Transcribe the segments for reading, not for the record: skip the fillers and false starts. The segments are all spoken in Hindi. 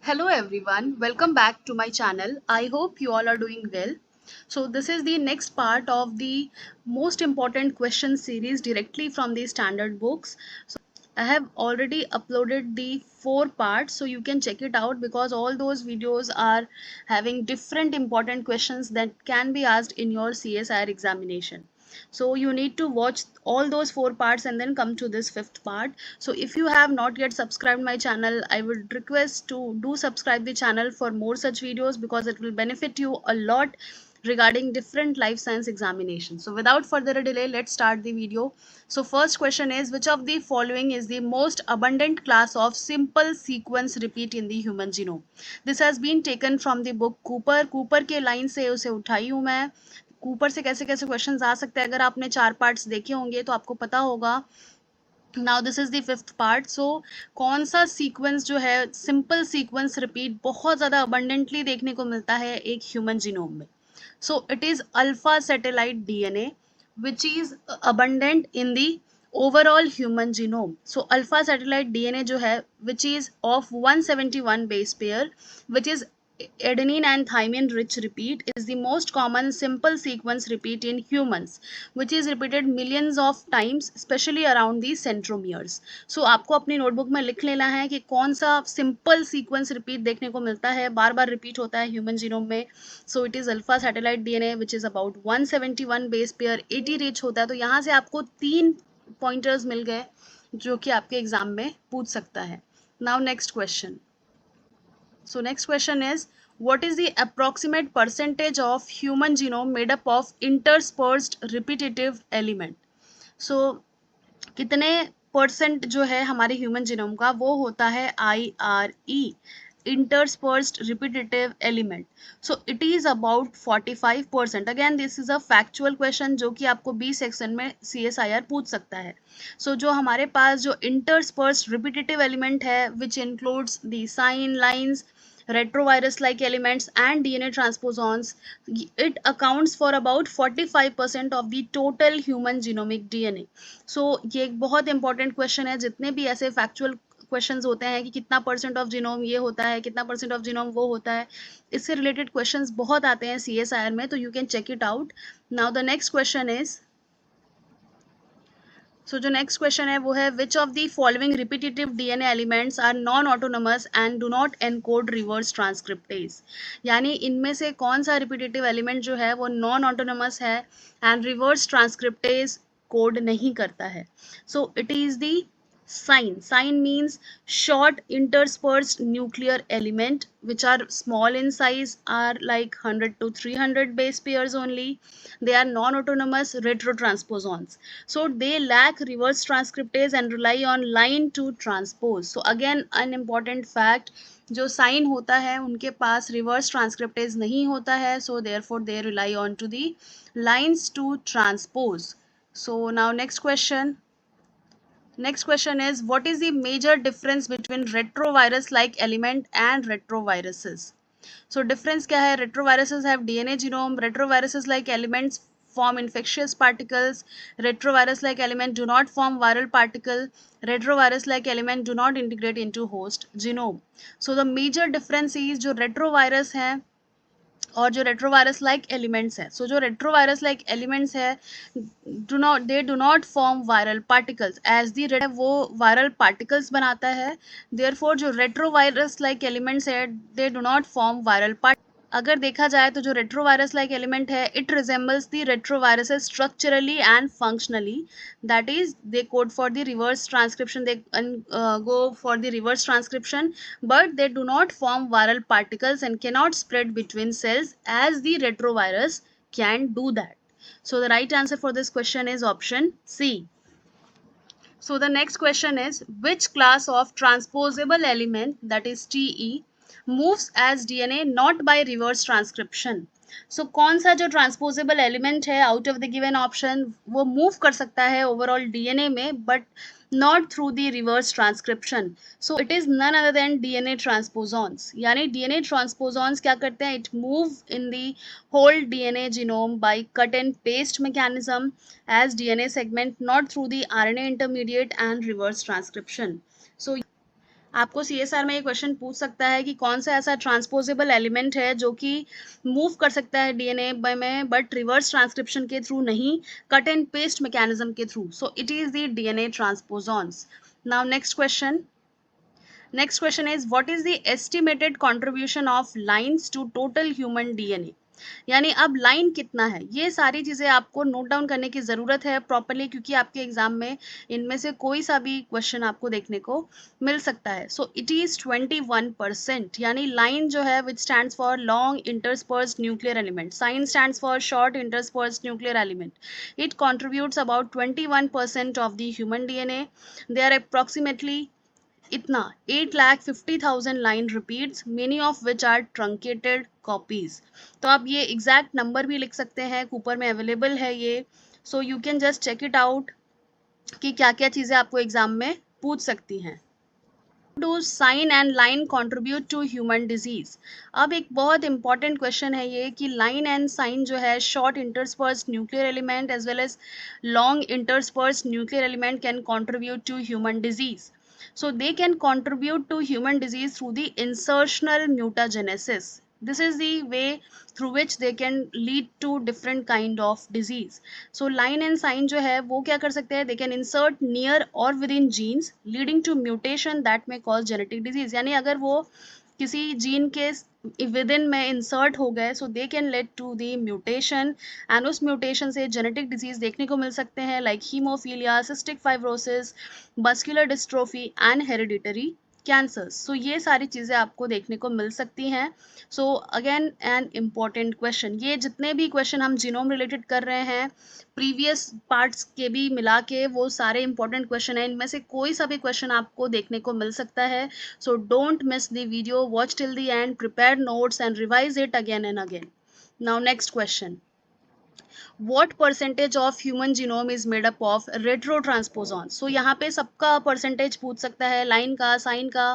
Hello everyone, welcome back to my channel. I hope you all are doing well. So this is the next part of the most important question series directly from the standard books. So I have already uploaded the 4 parts, so you can check it out because all those videos are having different important questions that can be asked in your CSIR examination. So you need to watch all those 4 parts and then come to this fifth part. So if you have not yet subscribed my channel, I would request to do subscribe the channel for more such videos because it will benefit you a lot regarding different life science examinations. So without further delay, let's start the video. So first question is, which of the following is the most abundant class of simple sequence repeat in the human genome? This has been taken from the book Cooper. Cooper के लाइन से उसे उठाई हूँ मैं. ऊपर से कैसे कैसे क्वेश्चंस आ सकते हैं, अगर आपने 4 पार्ट्स देखे होंगे तो आपको पता होगा. Now this is the fifth part. So कौन सा सीक्वेंस जो है सिंपल सीक्वेंस रिपीट बहुत ज़्यादा अबंडेंटली देखने को मिलता है एक ह्यूमन जीनोम में? So it is alpha satellite DNA which is abundant in the overall human genome. So alpha satellite DNA जो है which is of 171 base pair which is adenine and thymine rich repeat is the most common simple sequence repeat in humans which is repeated millions of times especially around the centromeres. So आपको अपनी नोटबुक में लिख लेना है कि कौन सा सिंपल सीक्वेंस रिपीट देखने को मिलता है, बार बार रिपीट होता है ह्यूमन जीनोम में. सो it is alpha satellite DNA which is about 171 base pair 80 rich होता है. तो यहाँ से आपको 3 पॉइंटर्स मिल गए जो कि आपके एग्जाम में पूछ सकता है. Now next question. So next question is, what is the approximate percentage of human genome made up of interspersed repetitive element? So कितने परसेंट जो है हमारे ह्यूमन जीनोम का वो होता है IRE, interspersed repetitive element. So it is about 45%. Again this is a factual question जो कि आपको B सेक्शन में CSIR पूछ सकता है. So जो हमारे पास जो interspersed repetitive element है which includes the sign lines, retrovirus like elements and DNA transposons, it accounts for about 45% of the total human genomic DNA. So ये एक बहुत इंपॉर्टेंट क्वेश्चन है. जितने भी ऐसे फैक्चुअल क्वेश्चंस होते हैं कि कितना परसेंट ऑफ जीनोम ये होता है, कितना परसेंट ऑफ जीनोम वो होता है, इससे रिलेटेड क्वेश्चंस बहुत आते हैं CSIR में, तो you can check it out. Now the next question is, so जो नेक्स्ट क्वेश्चन है वो है, which of the following repetitive DNA elements are non autonomous and do not encode reverse transcriptase? यानी इनमें से कौन सा रिपीटेटिव एलिमेंट जो है वो नॉन ऑटोनोमस है एंड रिवर्स ट्रांसक्रिप्टेज कोड नहीं करता है? So it is the sign. Sign means short interspersed nuclear element which are small in size, are like 100 to 300 base pairs only. They are non-autonomous retrotransposons. So they lack reverse transcriptase and rely on line to transpose. So again an important fact, जो साइन होता है उनके पास रिवर्स ट्रांसक्रिप्टेज नहीं होता है, so therefore they rely on to the LINEs to transpose. So now next question. Next question is, what is the major difference between retrovirus like element and retroviruses? So difference क्या है? Retroviruses have DNA genome. Retroviruses like elements form infectious particles. Retrovirus like element do not form viral particle. Retrovirus like element do not integrate into host genome. So the major difference is जो retrovirus है और जो रेट्रोवायरस लाइक एलिमेंट्स है. सो जो रेट्रोवायरस लाइक एलिमेंट्स है do not form viral particles as the red वो वायरल पार्टिकल्स बनाता है. देयरफॉर जो रेट्रोवायरस लाइक एलिमेंट्स है they do not form viral particles. अगर देखा जाए तो जो रेट्रोवायरस लाइक एलिमेंट है it resembles the retroviruses structurally and functionally. That is they code for the reverse transcription, they go for the reverse transcription, but they do not form viral particles and cannot spread between cells as the retrovirus can do that. So the right answer for this question is option C. So the next question is, which class of transposable element, that is TE, moves as DNA not by reverse transcription? So कौन सा जो ट्रांसपोजेबल एलिमेंट है out of the given option वो मूव कर सकता है ओवरऑल डीएनए में but not through the reverse transcription? So it is none other than DNA transposons. यानी डीएनए ट्रांसपोजॉन्स क्या करते हैं? It move in the whole DNA genome by cut and paste mechanism as DNA segment, not through the RNA intermediate and reverse transcription. So आपको सीएसआर में ये क्वेश्चन पूछ सकता है कि कौन सा ऐसा ट्रांसपोजेबल एलिमेंट है जो कि मूव कर सकता है डीएनए में, बट रिवर्स ट्रांसक्रिप्शन के थ्रू नहीं, कट एंड पेस्ट मैकेनिज्म के through. So it is the DNA transposons. Now next question is, what is the estimated contribution of lines to total human DNA? यानी अब लाइन कितना है, ये सारी चीजें आपको नोट डाउन करने की जरूरत है प्रॉपरली, क्योंकि आपके एग्जाम में इनमें से कोई सा भी क्वेश्चन आपको देखने को मिल सकता है. So it is 21%. यानी लाइन जो है which stands for long interspersed nuclear element, SINE stands for short interspersed nuclear element, it contributes about 21% of the human DNA. They are approximately इतना 8,50,000 LINE repeats, many of which are truncated copies. तो आप ये एग्जैक्ट नंबर भी लिख सकते हैं, कूपर में अवेलेबल है ये. So you can just check it out कि क्या क्या चीज़ें आपको एग्जाम में पूछ सकती हैं. Do SINE and LINE contribute to human disease? अब एक बहुत इंपॉर्टेंट क्वेश्चन है ये कि लाइन एंड साइन जो है short interspersed nuclear element as well as long interspersed nuclear element can contribute to human disease. So they can contribute to human disease through the insertional mutagenesis. This is the way through which they can lead to different kind of disease. So line and sign जो है वो क्या कर सकते हैं, they can insert near or within genes leading to mutation that may cause genetic disease. यानी अगर वो किसी जीन के विद इन में इंसर्ट हो गए, so they can lead to the mutation, and उस म्यूटेशन से जेनेटिक डिजीज देखने को मिल सकते हैं, like haemophilia, cystic fibrosis, muscular dystrophy and hereditary cancers. So ये सारी चीज़ें आपको देखने को मिल सकती हैं. So again an important question, ये जितने भी क्वेश्चन हम जीनोम रिलेटेड कर रहे हैं प्रीवियस पार्ट्स के भी मिला के, वो सारे इंपॉर्टेंट क्वेश्चन हैं, इनमें से कोई सा भी क्वेश्चन आपको देखने को मिल सकता है. So don't miss the video, watch till the end, prepare notes and revise it again and again. Now next question. What percentage of human genome is made up of retrotransposons? So यहाँ पे सबका परसेंटेज पूछ सकता है, लाइन का, साइन का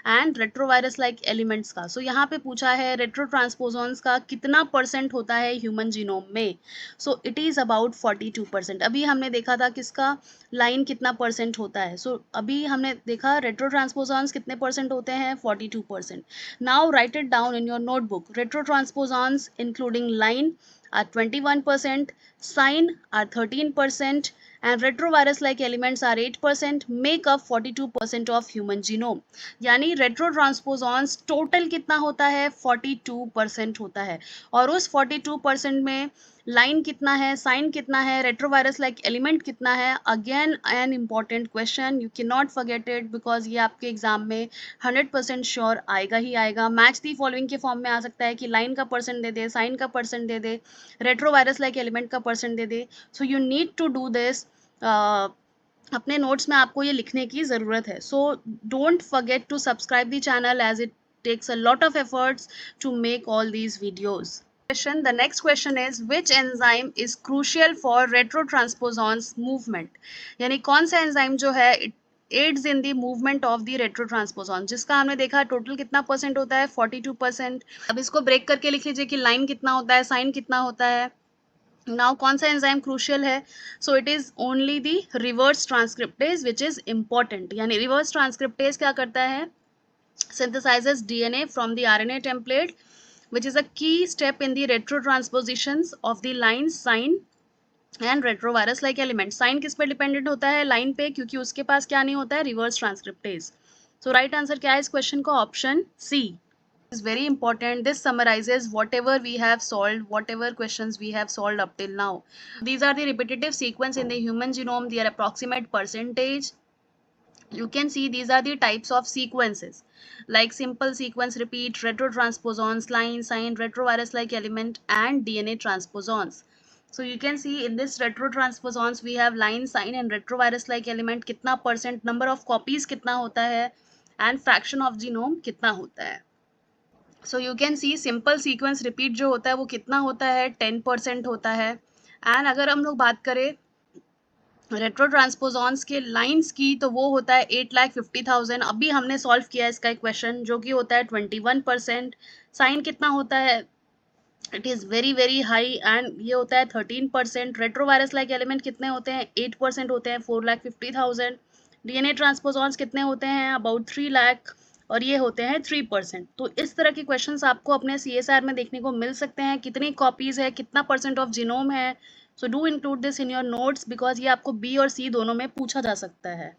एंड रेट्रोवायरस लाइक एलिमेंट्स का. सो यहाँ पे पूछा है रेट्रोट्रांसपोजॉन्स का कितना परसेंट होता है ह्यूमन जीनोम में. So it is about 42%. अभी हमने देखा था किसका, लाइन कितना परसेंट होता है. सो अभी हमने देखा रेट्रोट्रांसपोजॉन्स कितने परसेंट होते हैं, 42%. Now write it down in your notebook. Retrotransposons including LINE are 21%, sign are 13%, and retrovirus like elements are 8%, make up 42% of human genome. यानी रेट्रोट्रांसपोजॉन्स टोटल कितना होता है, 42% होता है. और उस 42% में लाइन कितना है, साइन कितना है, रेट्रोवायरस लाइक एलिमेंट कितना है. Again an important question, you can not forget it, because ये आपके एग्जाम में 100% श्योर आएगा ही आएगा. मैच दी फॉलोइंग के फॉर्म में आ सकता है कि लाइन का परसेंट दे दे, साइन का परसेंट दे दे, रेट्रोवायरस लाइक एलिमेंट का परसेंट दे दे. So you need to do this. अपने नोट्स में आपको ये लिखने की ज़रूरत है. So don't forget to subscribe the channel as it takes a lot of efforts to make all these videos. The next question is, which enzyme is crucial for retrotransposons movement? यानी कौन सा एंजाइम जो है aids in the movement of the retrotransposon, जिसका हमने देखा टोटल कितना परसेंट होता है, 42%. अब इसको ब्रेक करके लिख लीजिए कि लाइन कितना होता है, साइन कितना होता है. नाउ कौन सा एंजाइम क्रूशियल है, so it is only the reverse transcriptase which is important. यानी रिवर्स ट्रांसक्रिप्टेज क्या करता है, synthesizes DNA from the RNA template, which is a key step in the retrotranspositions of the line, sign and retrovirus like element. Sign किस पे डिपेंडेंट होता है, लाइन पे, क्योंकि उसके पास क्या नहीं होता है, reverse transcriptase. So right answer क्या है इस क्वेश्चन का, option C is very important. This summarizes whatever we have solved, whatever questions we have solved up till now. These are the repetitive sequence in the human genome, their approximate percentage. You can see these are the types of sequences, like simple sequence repeat, retrotransposons, line, sign, retrovirus like element and DNA transposons. So you can see in this retrotransposons we have line, sign and retrovirus like element कितना परसेंट, number of copies कितना होता है, and fraction of genome कितना होता है. So you can see simple sequence repeat जो होता है वो कितना होता है, 10% होता है. and अगर हम लोग बात करें रेट्रोट्रांसपोजॉन्स के लाइंस की, तो वो होता है 8,50,000. अभी हमने सॉल्व किया इसका एक क्वेश्चन जो कि होता है 21%. साइन कितना होता है, it is very very high and ये होता है 13%. रेट्रोवायरस लाइक एलिमेंट कितने होते हैं, 8% होते हैं, 4,50,000. डीएनए ट्रांसपोजॉन्स कितने होते हैं? अबाउट 3 लाख, और ये होते हैं 3%। तो इस तरह के क्वेश्चंस आपको अपने CSR में देखने को मिल सकते हैं। कितनी कॉपीज है, कितना % ऑफ जीनोम है। So do include this in your notes, because ये आपको बी और सी दोनों में पूछा जा सकता है।